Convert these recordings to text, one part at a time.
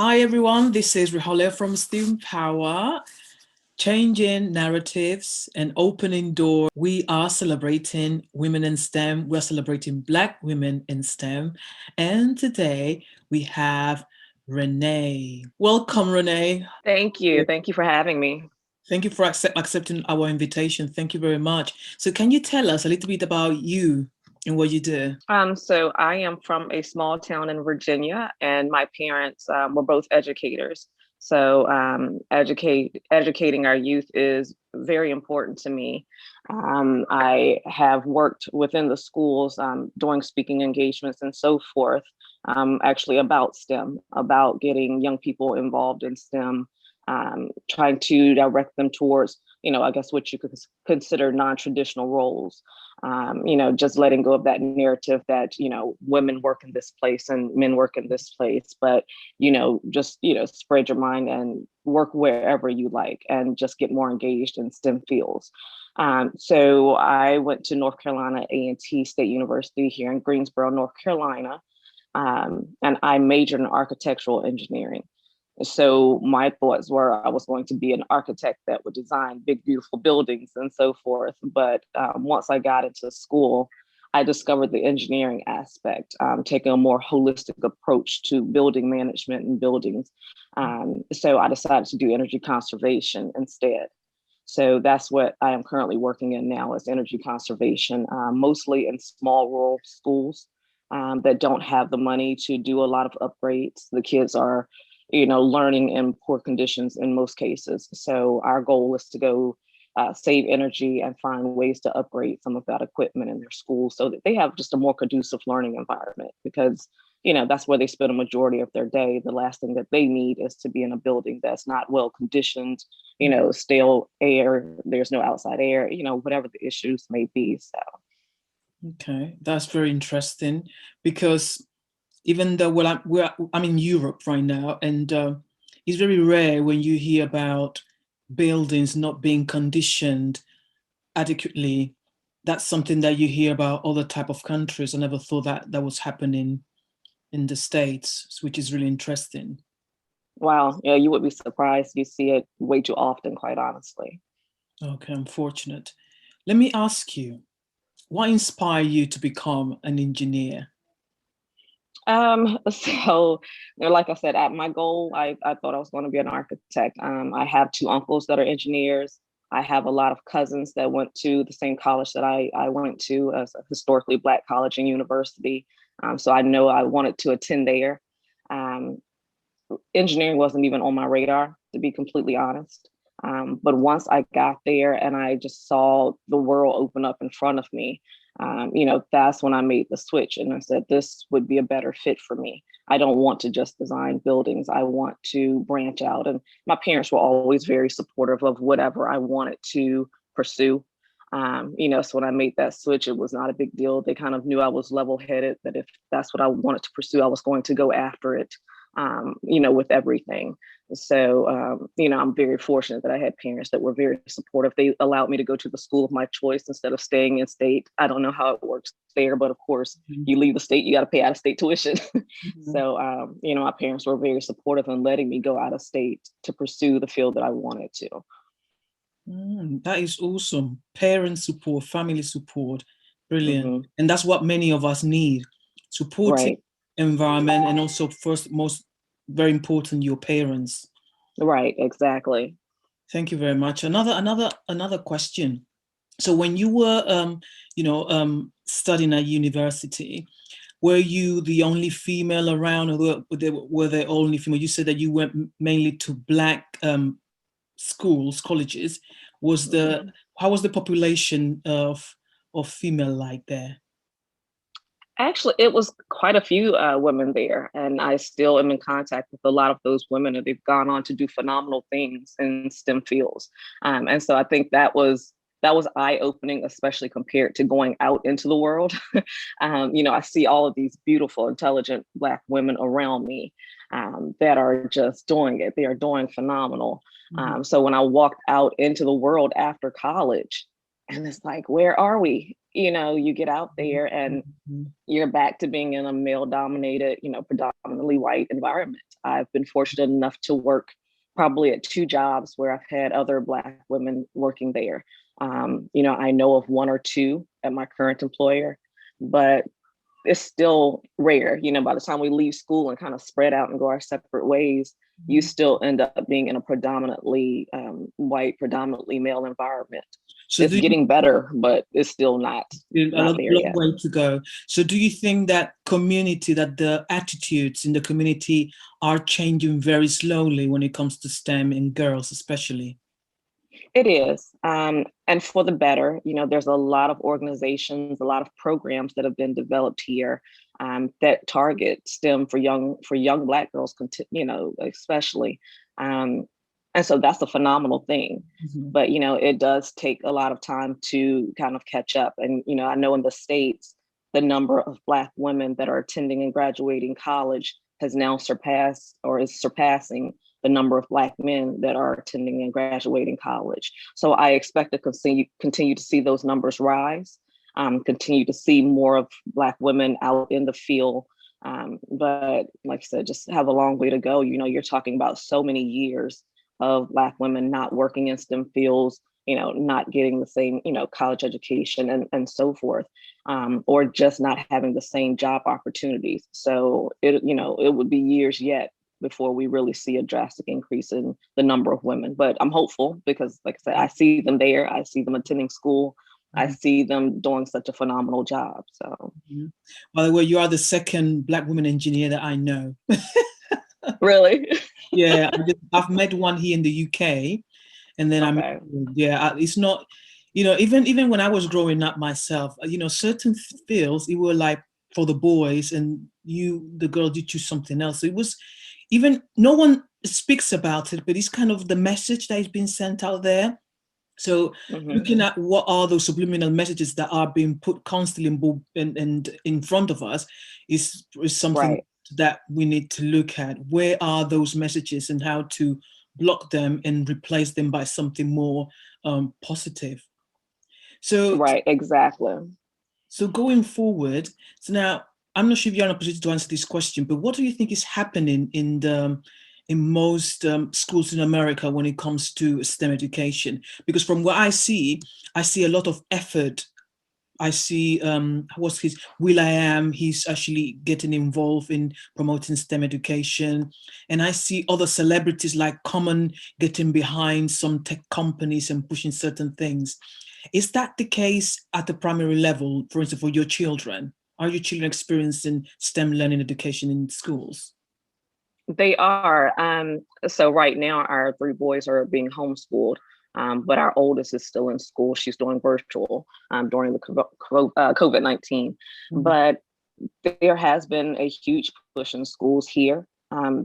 Hi everyone, this is Rihole from STEM Power, changing narratives and opening doors. We are celebrating women in STEM. We're celebrating Black women in STEM. And today we have Renee. Welcome, Renee. Thank you. Thank you for having me. Thank you for accepting our invitation. Thank you very much. So can you tell us a little bit about you and what you do? So I am from a small town in Virginia, and my parents were both educators. So educating our youth is very important to me. I have worked within the schools doing speaking engagements and so forth, actually about STEM, about getting young people involved in STEM, trying to direct them towards, I guess what you could consider non-traditional roles. Just letting go of that narrative that, women work in this place and men work in this place, but, spread your mind and work wherever you like and just get more engaged in STEM fields. So I went to North Carolina A&T State University here in Greensboro, North Carolina, and I majored in architectural engineering. So my thoughts were I was going to be an architect that would design big, beautiful buildings and so forth. But once I got into school, I discovered the engineering aspect, taking a more holistic approach to building management and buildings. So I decided to do energy conservation instead. So that's what I am currently working in now is energy conservation, mostly in small rural schools that don't have the money to do a lot of upgrades. The kids are learning in poor conditions in most cases. So our goal is to go save energy and find ways to upgrade some of that equipment in their schools so that they have just a more conducive learning environment because, that's where they spend a majority of their day. The last thing that they need is to be in a building that's not well conditioned, stale air, there's no outside air, whatever the issues may be. So. Okay, that's very interesting because even though I'm in Europe right now, and it's very rare when you hear about buildings not being conditioned adequately. That's something that you hear about other type of countries. I never thought that that was happening in the States, which is really interesting. Wow, yeah, you would be surprised. You see it way too often, quite honestly. Okay, I'm fortunate. Let me ask you, what inspired you to become an engineer? So like I said, at my goal, I thought I was going to be an architect. I have two uncles that are engineers. I have a lot of cousins that went to the same college that I went to as a historically Black college and university. So I know I wanted to attend there. Um, Engineering wasn't even on my radar, to be completely honest. But once I got there and I just saw the world open up in front of me, that's when I made the switch and I said, this would be a better fit for me. I don't want to just design buildings. I want to branch out. And my parents were always very supportive of whatever I wanted to pursue. So when I made that switch, it was not a big deal. They kind of knew I was level headed, that if that's what I wanted to pursue, I was going to go after it, with everything. So, I'm very fortunate that I had parents that were very supportive. They allowed me to go to the school of my choice instead of staying in state. I don't know how it works there, but of course, Mhm. you leave the state, you got to pay out of state tuition. Mhm. So, my parents were very supportive in letting me go out of state to pursue the field that I wanted to. That is awesome. Parent support, family support, brilliant. Hmm. And that's what many of us need. Supporting Right, environment and also first, most very important, your parents. right, exactly. Thank you very much. Another question. So when you were, studying at university, were you the only female around, or were there only female? You said that you went mainly to Black schools, colleges. Was the Mhm. How was the population of female like there? Actually, it was quite a few women there, and I still am in contact with a lot of those women, and they've gone on to do phenomenal things in STEM fields. And so I think that was eye opening, especially compared to going out into the world. I see all of these beautiful, intelligent Black women around me that are just doing it. They are doing phenomenal. Mhm. So when I walked out into the world after college, and it's like, where are we? you get out there and you're back to being in a male dominated, predominantly white environment. I've been fortunate enough to work probably at 2 jobs where I've had other Black women working there. I know of 1 or 2 at my current employer, but it's still rare. By the time we leave school and kind of spread out and go our separate ways, you still end up being in a predominantly white, predominantly male environment. So it's getting better, but it's still not there yet. Way to go. So do you think that the attitudes in the community are changing very slowly when it comes to STEM and girls especially? It is. And for the better, there's a lot of organizations, a lot of programs that have been developed here that target STEM for young Black girls, especially. And so that's a phenomenal thing. But, it does take a lot of time to kind of catch up. And, I know in the States, the number of Black women that are attending and graduating college has now surpassed or is surpassing the number of Black men that are attending and graduating college. So I expect to continue to see those numbers rise, continue to see more of Black women out in the field. But like I said, just have a long way to go. You're talking about so many years of Black women not working in STEM fields, not getting the same, college education and so forth, or just not having the same job opportunities. So it would be years yet before we really see a drastic increase in the number of women. But I'm hopeful because, like I said, I see them there. I see them attending school. I see them doing such a phenomenal job. So, by the way, you are the second Black woman engineer that I know. Really? Yeah, I've met one here in the UK, and then it's not, even when I was growing up myself, certain fields, it were like for the boys, and the girl, did choose something else. So it was, even no one speaks about it, but it's kind of the message that is being sent out there. So looking at what are those subliminal messages that are being put constantly and in front of us is something that we need to look at. Where are those messages and how to block them and replace them by something more positive? So right, exactly. So going forward, so now I'm not sure if you're in a position to answer this question, but what do you think is happening in most schools in America when it comes to STEM education? Because from what I see a lot of effort. I see will.i.am, he's actually getting involved in promoting STEM education. And I see other celebrities like Common getting behind some tech companies and pushing certain things. Is that the case at the primary level, for instance, for your children? Are your children experiencing STEM learning education in schools? They are. So right now, our 3 boys are being homeschooled. But our oldest is still in school. She's doing virtual during the COVID-19. But there has been a huge push in schools here.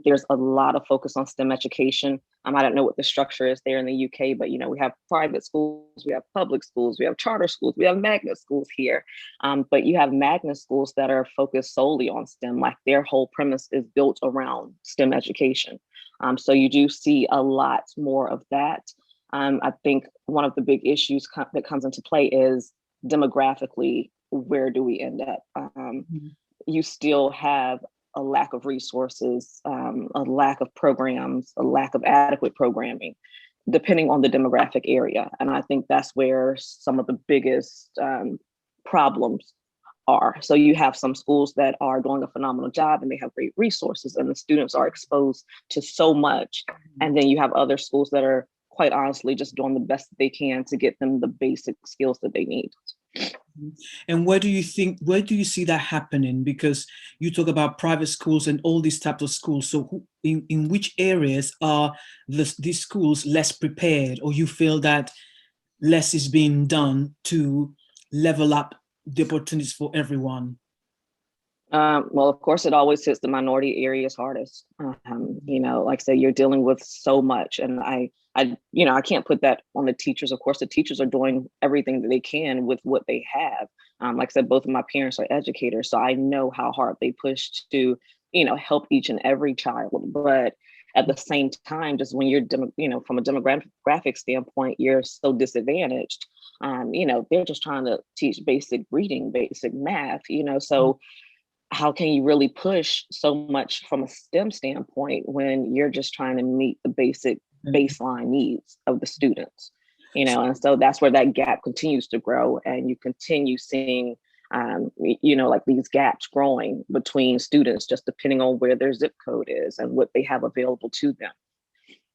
There's a lot of focus on STEM education. I don't know what the structure is there in the UK, but we have private schools, we have public schools, we have charter schools, we have magnet schools here. But you have magnet schools that are focused solely on STEM, like their whole premise is built around STEM education. So you do see a lot more of that. I think one of the big issues that comes into play is demographically, where do we end up? You still have a lack of resources, a lack of programs, a lack of adequate programming, depending on the demographic area. And I think that's where some of the biggest problems are. So you have some schools that are doing a phenomenal job and they have great resources and the students are exposed to so much. And then you have other schools that are quite honestly just doing the best that they can to get them the basic skills that they need. And where do you see that happening? Because you talk about private schools and all these types of schools. So in which areas are these schools less prepared, or you feel that less is being done to level up the opportunities for everyone? Well, of course, it always hits the minority areas hardest. Like I said, you're dealing with so much, and I can't put that on the teachers. Of course, the teachers are doing everything that they can with what they have. Like I said, both of my parents are educators, so I know how hard they push to, help each and every child. But at the same time, just when you're, from a demographic standpoint, you're so disadvantaged. They're just trying to teach basic reading, basic math, so how can you really push so much from a STEM standpoint when you're just trying to meet the basic baseline needs of the students? And so that's where that gap continues to grow, and you continue seeing like these gaps growing between students, just depending on where their zip code is and what they have available to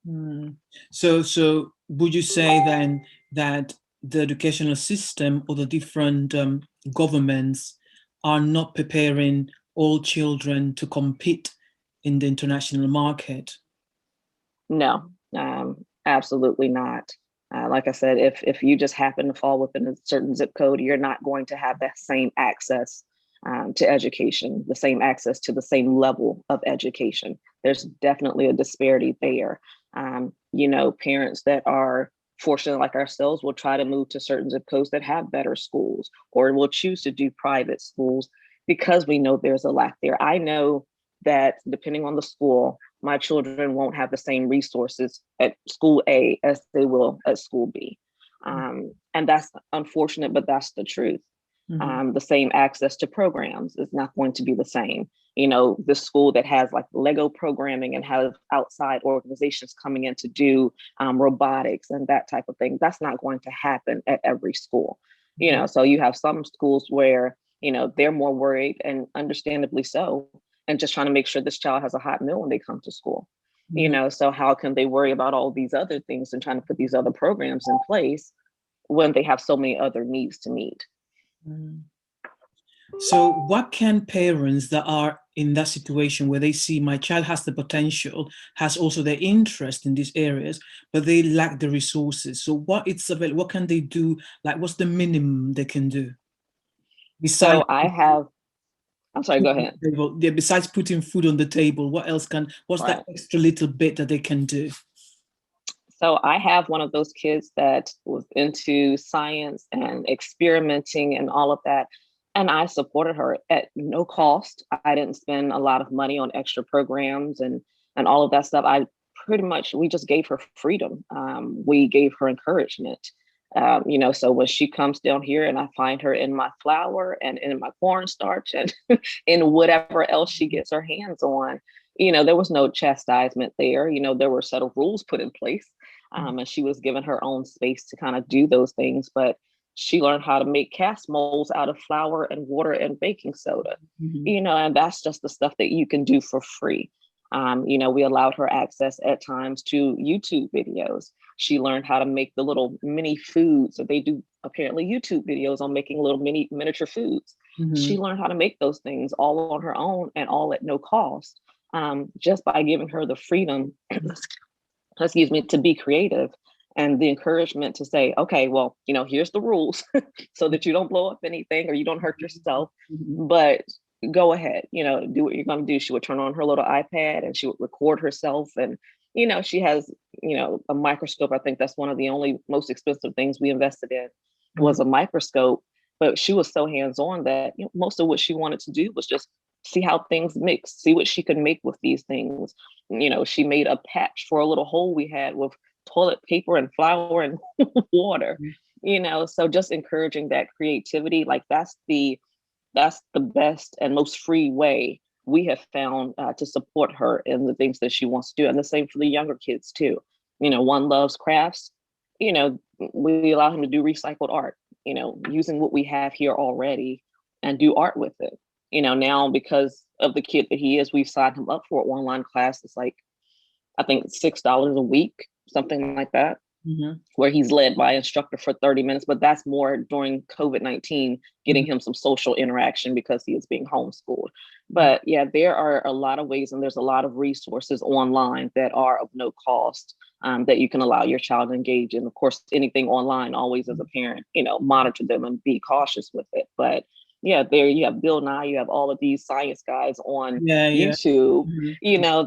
them. So would you say then that the educational system or the different governments are not preparing all children to compete in the international market? No, absolutely not. Like I said, if you just happen to fall within a certain zip code, you're not going to have that same access to education, the same access to the same level of education. There's definitely a disparity there. Parents that are fortunate like ourselves will try to move to certain zip codes that have better schools, or will choose to do private schools because we know there's a lack there. I know that depending on the school, my children won't have the same resources at school A as they will at school B. And that's unfortunate, but that's the truth. The same access to programs is not going to be the same. The school that has like Lego programming and has outside organizations coming in to do robotics and that type of thing, that's not going to happen at every school. So you have some schools where, they're more worried, and understandably so, and just trying to make sure this child has a hot meal when they come to school. So how can they worry about all these other things and trying to put these other programs in place when they have so many other needs to meet? So what can parents that are in that situation where they see my child has the potential, has also the interest in these areas, but they lack the resources? So what can they do? Like, what's the minimum they can do? Besides, I'm sorry, go ahead. Besides putting food on the table, what's that extra little bit that they can do? So I have one of those kids that was into science and experimenting and all of that. And I supported her at no cost. I didn't spend a lot of money on extra programs and all of that stuff. We just gave her freedom. We gave her encouragement. So when she comes down here and I find her in my flour and in my cornstarch and in whatever else she gets her hands on, there was no chastisement there. There were a set of rules put in place, and she was given her own space to kind of do those things. But she learned how to make cast molds out of flour and water and baking soda, and that's just the stuff that you can do for free. We allowed her access at times to YouTube videos. She learned how to make the little mini foods. So they do apparently YouTube videos on making little miniature foods. She learned how to make those things all on her own and all at no cost, just by giving her the freedom, to be creative and the encouragement to say, okay, well, here's the rules so that you don't blow up anything or you don't hurt yourself, but go ahead, do what you're going to do. She would turn on her little iPad and she would record herself. And, she has, a microscope. I think that's one of the only most expensive things we invested in was a microscope. But she was so hands-on that most of what she wanted to do was just see how things mix, see what she could make with these things. She made a patch for a little hole we had with toilet paper and flour and water, so just encouraging that creativity, like that's the best and most free way we have found to support her in the things that she wants to do. And the same for the younger kids too. One loves crafts, we allow him to do recycled art, using what we have here already and do art with it. Now because of the kid that he is, we've signed him up for an online class. It's like, I think $6 a week, something like that. Where he's led by an instructor for 30 minutes, but that's more during COVID-19, getting him some social interaction because he is being homeschooled. But yeah, there are a lot of ways, and there's a lot of resources online that are of no cost that you can allow your child to engage in. Of course, anything online, always as a parent, monitor them and be cautious with it. But yeah, there you have Bill Nye, you have all of these science guys on YouTube,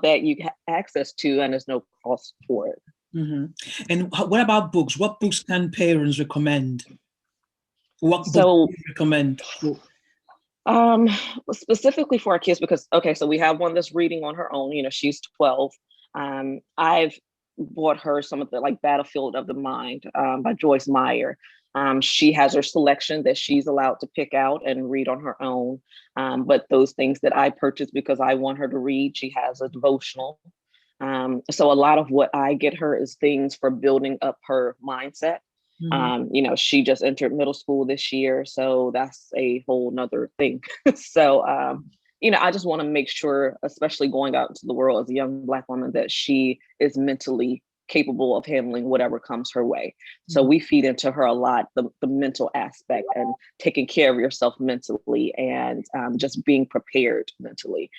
that you have access to, and there's no cost for it. And what about books? What books can parents recommend? What books do you recommend? Specifically for our kids, because so we have one that's reading on her own. She's 12. I've bought her some of the like Battlefield of the Mind by Joyce Meyer. She has her selection that she's allowed to pick out and read on her own. But those things that I purchased because I want her to read, she has a devotional. So a lot of what I get her is things for building up her mindset. You know, she just entered middle school this year, so that's a whole nother thing. So, you know, I just want to make sure, especially going out into the world as a young Black woman, that she is mentally capable of handling whatever comes her way. So we feed into her a lot, the mental aspect and taking care of yourself mentally and just being prepared mentally.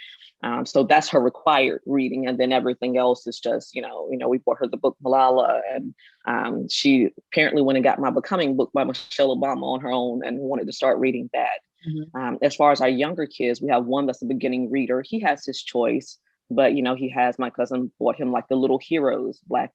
So that's her required reading, and then everything else is just, you know, we bought her the book Malala, and she apparently went and got my Becoming book by Michelle Obama on her own and wanted to start reading that. As far as our younger kids, we have one that's a beginning reader. He has his choice, but you know, my cousin bought him like the Little Heroes, Black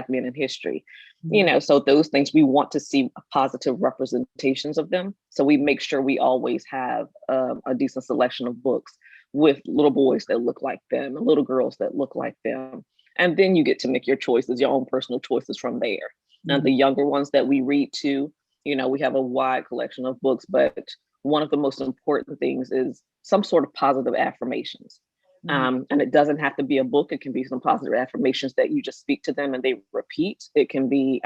men in history. You know, so those things we want to see positive representations of them. So we make sure we always have a decent selection of books with little boys that look like them and little girls that look like them. And then you get to make your choices, your own personal choices from there. And the younger ones that we read to, you know, we have a wide collection of books, but one of the most important things is some sort of positive affirmations. And it doesn't have to be a book. It can be some positive affirmations that you just speak to them and they repeat. It can be,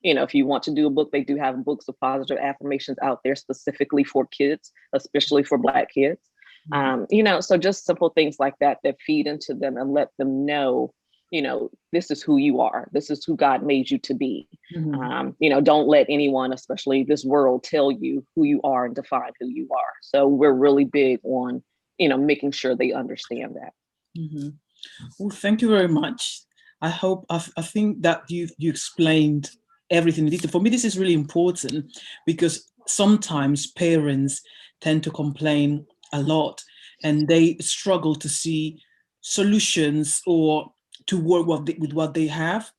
you know, if you want to do a book, they do have books of positive affirmations out there specifically for kids, especially for Black kids. You know, so just simple things like that feed into them and let them know, you know, this is who you are. This is who God made you to be. You know, don't let anyone, especially this world, tell you who you are and define who you are. So we're really big on, you know, making sure they understand that. Well, thank you very much. I think that you explained everything. For me, this is really important because sometimes parents tend to complain a lot and they struggle to see solutions or to work with what they have.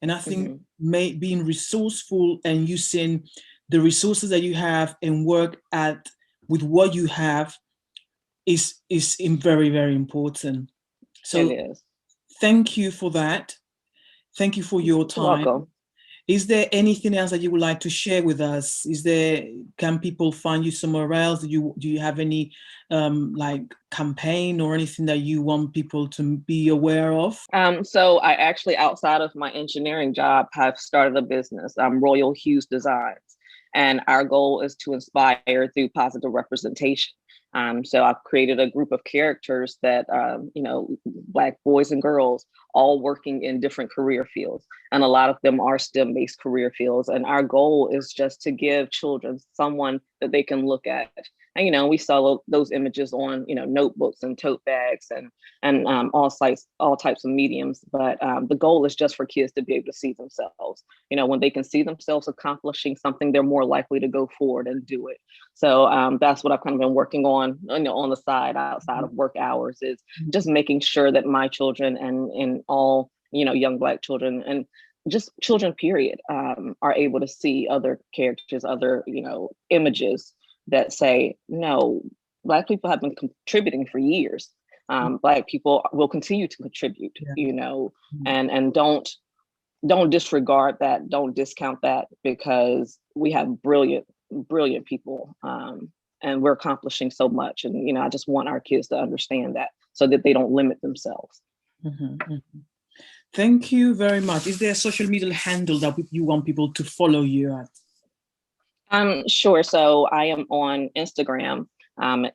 And I think being resourceful and using the resources that you have and work with what you have is very, very important. So thank you for that. Thank you for your time. You're welcome. Is there anything else that you would like to share with us? Can people find you somewhere else? Do you have any like campaign or anything that you want people to be aware of? So I actually, outside of my engineering job, have started a business, Royal Hues Designs. And our goal is to inspire through positive representation. So I've created a group of characters that, you know, Black boys and girls, all working in different career fields. And a lot of them are STEM-based career fields. And our goal is just to give children someone that they can look at. And, you know, we sell those images on, you know, notebooks and tote bags and all types of mediums. But the goal is just for kids to be able to see themselves. You know, when they can see themselves accomplishing something, they're more likely to go forward and do it. So that's what I've kind of been working on, you know, on the side, outside of work hours, is just making sure that my children and all, you know, young Black children and just children, period, are able to see other characters, other, you know, images that say, no, Black people have been contributing for years. Black people will continue to contribute, you know, and don't disregard that, don't discount that, because we have brilliant people, and we're accomplishing so much. And, you know, I just want our kids to understand that so that they don't limit themselves. Thank you very much. Is there a social media handle that you want people to follow you at? Sure. So I am on Instagram, and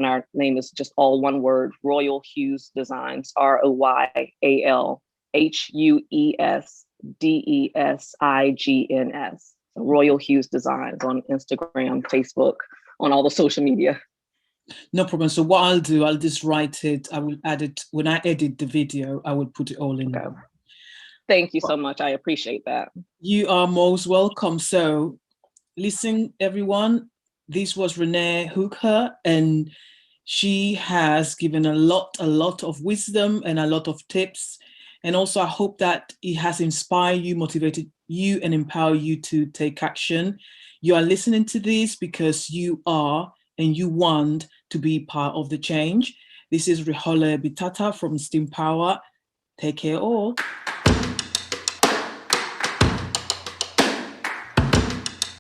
our name is just all one word, Royal Hues Designs, RoyalHuesDesigns, Royal Hues Designs on Instagram, Facebook, on all the social media. No problem. So what I'll do, I'll just write it. I will add it when I edit the video. I will put it all in. Okay. Thank you so much. I appreciate that. You are most welcome. So listen, everyone, this was Renee Hooker, and she has given a lot of wisdom and a lot of tips. And also, I hope that it has inspired you, motivated you, and empowered you to take action. You are listening to this because you are and you want to be part of the change. This is Rihole Bitata from Steam Power. Take care all.